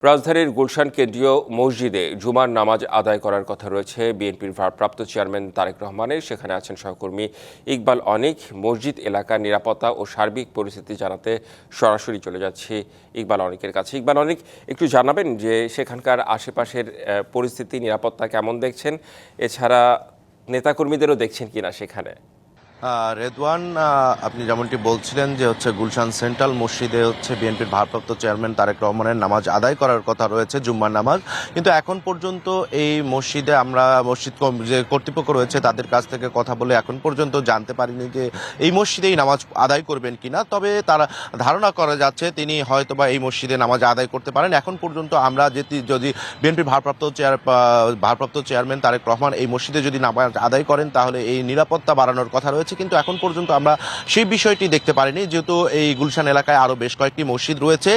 রাজধানীর গুলশান কেন্দ্রীয় মসজিদে জুমার নামাজ আদায় করার কথা রয়েছে বিএনপির ভারপ্রাপ্ত চেয়ারম্যান তারেক রহমানের। সেখানে আছেন সহকর্মী ইকবাল অনিক। মসজিদ এলাকার নিরাপত্তা ও সার্বিক পরিস্থিতি জানাতে সরাসরি চলে যাচ্ছি ইকবাল অনিকের কাছে। ইকবাল অনিক, একটু জানাবেন যে সেখানকার আশেপাশের পরিস্থিতি, নিরাপত্তা কেমন দেখছেন, এছাড়া নেতাকর্মীদেরও দেখছেন কিনা সেখানে? রেদওয়ান, আপনি যেমনটি বলছিলেন যে গুলশান সেন্ট্রাল মসজিদে বিএনপির ভারপ্রাপ্ত চেয়ারম্যান তারেক রহমানের নামাজ আদায় করার কথা রয়েছে, জুম্মার নামাজ। কিন্তু এখন পর্যন্ত এই মসজিদে আমরা যে কর্তৃপক্ষ রয়েছে তাদের কাছ থেকে কথা বলে এখন পর্যন্ত জানতে পারিনি যে এই মসজিদেই নামাজ আদায় করবেন কিনা। তবে তারা ধারণা করা যাচ্ছে তিনি হয়তোবা এই মসজিদে নামাজ আদায় করতে পারেন। এখন পর্যন্ত আমরা যদি বিএনপির ভারপ্রাপ্ত চেয়ারম্যান তারেক রহমান এই মসজিদে যদি নামাজ আদায় করেন তাহলে এই নিরাপত্তা বাড়ানোর কথা রয়েছে, কিন্তু এখন পর্যন্ত আমরা সেই বিষয়টি দেখতে পারিনি। যেহেতু এই গুলশান এলাকায় আরো বেশ কয়েকটি মসজিদ রয়েছে,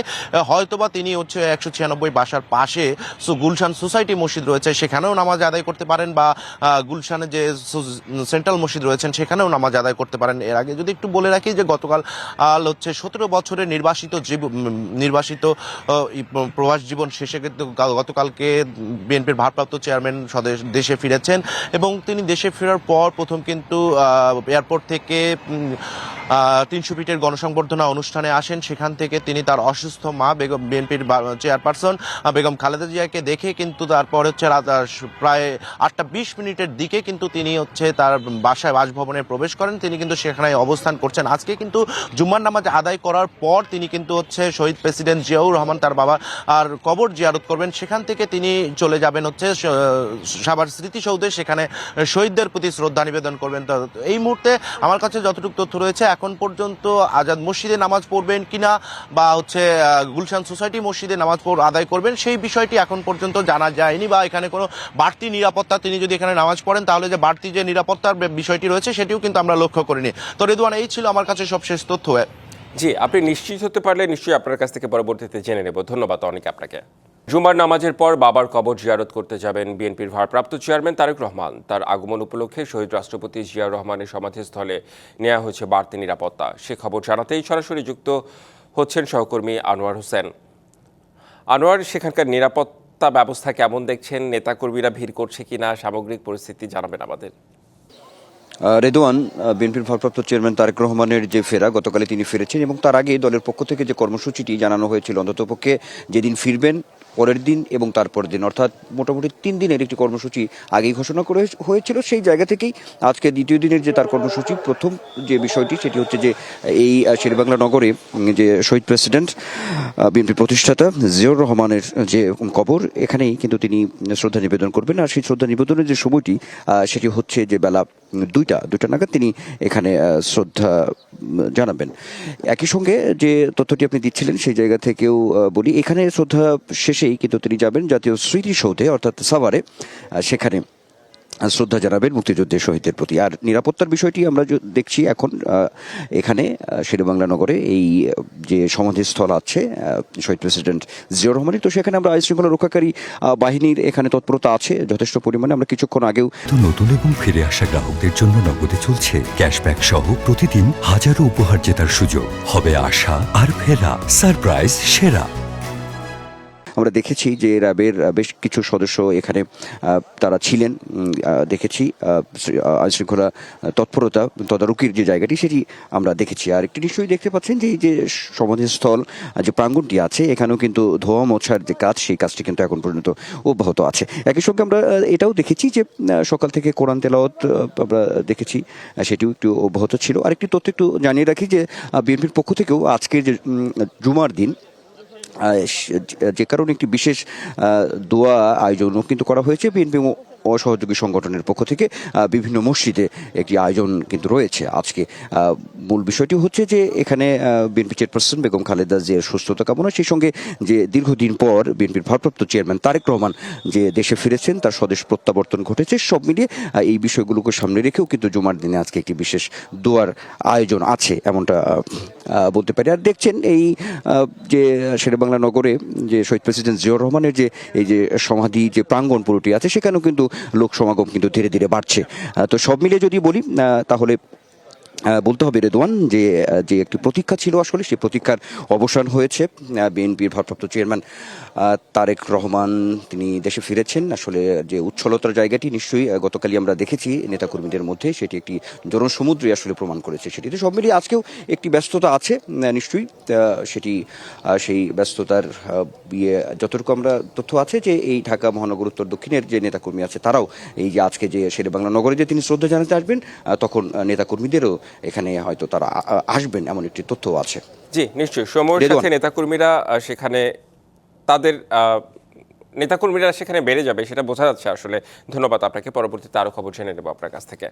হয়তোবা তিনি 196 বাসার পাশে গুলশান সোসাইটি মসজিদ রয়েছে সেখানেও নামাজ আদায় করতে পারেন, বা গুলশানে যে সেন্ট্রাল মসজিদ রয়েছেন সেখানেও নামাজ আদায় করতে পারেন। এর আগে যদি একটু বলে রাখি যে গতকাল 17 বছরের নির্বাসিত প্রবাস জীবন শেষে কিন্তু গতকালকে বিএনপির ভারপ্রাপ্ত চেয়ারম্যান দেশে ফিরেছেন, এবং তিনি দেশে ফেরার পর প্রথম কিন্তু এয়ারপোর্ট থেকে 300 ফিটের গণসংবর্ধনা অনুষ্ঠানে আসেন। সেখান থেকে তিনি তার অসুস্থ মা বিএনপির চেয়ারপারসন বেগম খালেদা জিয়াকে দেখে কিন্তু তারপর প্রায় 8টা 20 মিনিটের দিকে কিন্তু তিনি তার বাসভবনে প্রবেশ করেন। তিনি কিন্তু সেখানে অবস্থান করছেন। আজকে কিন্তু জুম্মার নামাজ আদায় করার পর তিনি কিন্তু শহীদ প্রেসিডেন্ট জিয়াউর রহমান তার বাবার আর কবর জিয়ারত করবেন। সেখান থেকে তিনি চলে যাবেন সাভার স্মৃতিসৌধে, সেখানে শহীদদের প্রতি শ্রদ্ধা নিবেদন করবেন। এই মুহূর্তে আমার কাছে যতটুকু তথ্য রয়েছে এখন পর্যন্ত আজাদ মসজিদে নামাজ পড়বেন কিনা বা গুলশান সোসাইটি মসজিদে নামাজ আদায় করবেন সেই বিষয়টি এখন পর্যন্ত জানা যায়নি, বা এখানে কোনো বাড়তি নিরাপত্তা, তিনি যদি এখানে নামাজ পড়েন তাহলে যে বাড়তি যে নিরাপত্তার বিষয়টি রয়েছে সেটিও কিন্তু আমরা লক্ষ্য করিনি। তো রেদওয়ান, এই ছিল আমার কাছে সবশেষ তথ্য। জি, আপনি নিশ্চিত হতে পারলে নিশ্চয়ই আপনার কাছ থেকে পরবর্তীতে জেনে নেব। ধন্যবাদ অনেক আপনাকে। জুমার নামাজের পর বাবার কবর জিয়ারত করতে যাবেন বিএনপির ভারপ্রাপ্ত চেয়ারম্যান তারেক রহমান। তার আগমন উপলক্ষে শহীদ রাষ্ট্রপতি জিয়াউর রহমানের সমাধিস্থলে নেওয়া হয়েছে বাড়তি নিরাপত্তা। সে খবর জানাতেই সরাসরি যুক্ত হচ্ছেন সহকর্মী আনোয়ার হোসেন। আনোয়ার, সেখানকার নিরাপত্তা ব্যবস্থা কেমন দেখছেন? নেতাকর্মীরা ভিড় করছে কিনা, সামগ্রিক পরিস্থিতি জানাবেন আমাদের। রেদওয়ান, বিএনপির ভারপ্রাপ্ত চেয়ারম্যান তারেক রহমানের যে ফেরা, গতকালে তিনি ফিরেছেন এবং তার আগে দলের পক্ষ থেকে যে কর্মসূচিটি জানানো হয়েছিল, অন্ততপক্ষে যেদিন ফিরবেন, পরের দিন এবং তারপরের দিন, অর্থাৎ মোটামুটি 3 দিনের একটি কর্মসূচি আগেই ঘোষণা করে হয়েছিল। সেই জায়গা থেকেই আজকে দ্বিতীয় দিনের যে তার কর্মসূচি, প্রথম যে বিষয়টি সেটি হচ্ছে যে এই শেরেবাংলা নগরে যে শহীদ প্রেসিডেন্ট বিএনপির প্রতিষ্ঠাতা জিয়াউর রহমানের যে কবর, এখানেই কিন্তু তিনি শ্রদ্ধা নিবেদন করবেন। আর সেই শ্রদ্ধা নিবেদনের যে সময়টি সেটি হচ্ছে যে বেলা 2টা নাগাদ তিনি এখানে শ্রদ্ধা জানাবেন। একই সঙ্গে যে তথ্যটি আপনি দিচ্ছিলেন সেই জায়গা থেকেও বলি, এখানে শ্রদ্ধা শেষেই কিন্তু তিনি যাবেন জাতীয় স্মৃতিসৌধে, অর্থাৎ সাভারে, সেখানে শ্রদ্ধা জানাবেন মুক্তিযুদ্ধের শহীদদের প্রতি। আর নিরাপত্তার বিষয়টি আমরা দেখছি এখন এখানে শেরেবাংলা নগরে এই যে সমাধিস্থল আছে শহীদ প্রেসিডেন্ট জিয়াউর রহমানের, তো সেখানে আমরা আইনশৃঙ্খলা রক্ষাকারী বাহিনীর এখানে তৎপরতা আছে যথেষ্ট পরিমাণে। আমরা কিছুক্ষণ আগেও নতুন এবং ফিরে আসা গ্রাহকদের জন্য নগদে চলছে ক্যাশব্যাক সহ প্রতিদিন হাজারো উপহার জেতার সুযোগ। হবে আশা আর ফেরা, সারপ্রাইজ সেরা। আমরা দেখেছি যে র্যাবের বেশ কিছু সদস্য এখানে তারা ছিলেন, দেখেছি আইনশৃঙ্খলা তৎপরতা তদারকির যে জায়গাটি সেটি আমরা দেখেছি। আর একটি নিশ্চয়ই দেখতে পাচ্ছেন যে এই যে সমাধিস্থল যে প্রাঙ্গণটি আছে, এখানেও কিন্তু ধোয়া মোছার যে কাজ, সেই কাজটি কিন্তু এখন পর্যন্ত অব্যাহত আছে। একই সঙ্গে আমরা এটাও দেখেছি যে সকাল থেকে কোরআন তেলাওয়াত আমরা দেখেছি, সেটিও একটু অব্যাহত ছিল। আরেকটি তথ্য একটু জানিয়ে রাখি যে বিএনপির পক্ষ থেকেও আজকের যে জুমার দিন, যে কারণে একটি বিশেষ দোয়া আয়োজনও কিন্তু করা হয়েছে বিএনপি অসহযোগী সংগঠনের পক্ষ থেকে। বিভিন্ন মসজিদে একটি আয়োজন কিন্তু রয়েছে আজকে। মূল বিষয়টি হচ্ছে যে এখানে বিএনপি চেয়ারপারসন বেগম খালেদা জিয়ার সুস্থতা কামনা, সেই সঙ্গে যে দীর্ঘদিন পর বিএনপির ভারপ্রাপ্ত চেয়ারম্যান তারেক রহমান যে দেশে ফিরেছেন, তার স্বদেশ প্রত্যাবর্তন ঘটেছে, সব মিলিয়ে এই বিষয়গুলোকে সামনে রেখেও কিন্তু জুমার দিনে আজকে একটি বিশেষ দোয়ার আয়োজন আছে, এমনটা বলতে পারি। আর দেখছেন এই যে শেরেবাংলা নগরে যে শহীদ প্রেসিডেন্ট জিয়াউর রহমানের যে এই যে সমাধি যে প্রাঙ্গণ পুরোটি আছে, সেখানেও কিন্তু লোক সমাগম কিন্তু ধীরে ধীরে বাড়ছে। তো সব মিলিয়ে যদি বলি তাহলে বলতে হবে রেদওয়ান যে যে একটি প্রতীক্ষা ছিল আসলে সেই প্রতীক্ষার অবসান হয়েছে। বিএনপির ভারপ্রাপ্ত চেয়ারম্যান তারেক রহমান তিনি দেশে ফিরেছেন। আসলে যে উচ্ছলতার জায়গাটি নিশ্চয়ই গতকালই আমরা দেখেছি নেতাকর্মীদের মধ্যে, সেটি একটি জনসমুদ্রই আসলে প্রমাণ করেছে। সেটিতে সব মিলিয়ে আজকেও একটি ব্যস্ততা আছে নিশ্চয়ই। সেটি সেই ব্যস্ততার ইয়ে যতটুকু আমরা তথ্য আছে যে এই ঢাকা মহানগর উত্তর দক্ষিণের যে নেতাকর্মী আছে তারাও এই যে আজকে যে শেরেবাংলা নগরে যে তিনি শ্রদ্ধা জানাতে আসবেন তখন নেতাকর্মীদেরও এখানে হয়তো তারা আসবেন এমন একটি তথ্য আছে। জি নিশ্চয়ই, সময়ের রেদওয়ান। সাথে নেতাকর্মীরা সেখানে তাদের নেতাকর্মীরা সেখানে বেড়ে যাবে সেটা বোঝা যাচ্ছে আসলে। ধন্যবাদ আপনাকে, পরবর্তীতে আরও খবর জেনে নেব আপনার কাছ থেকে।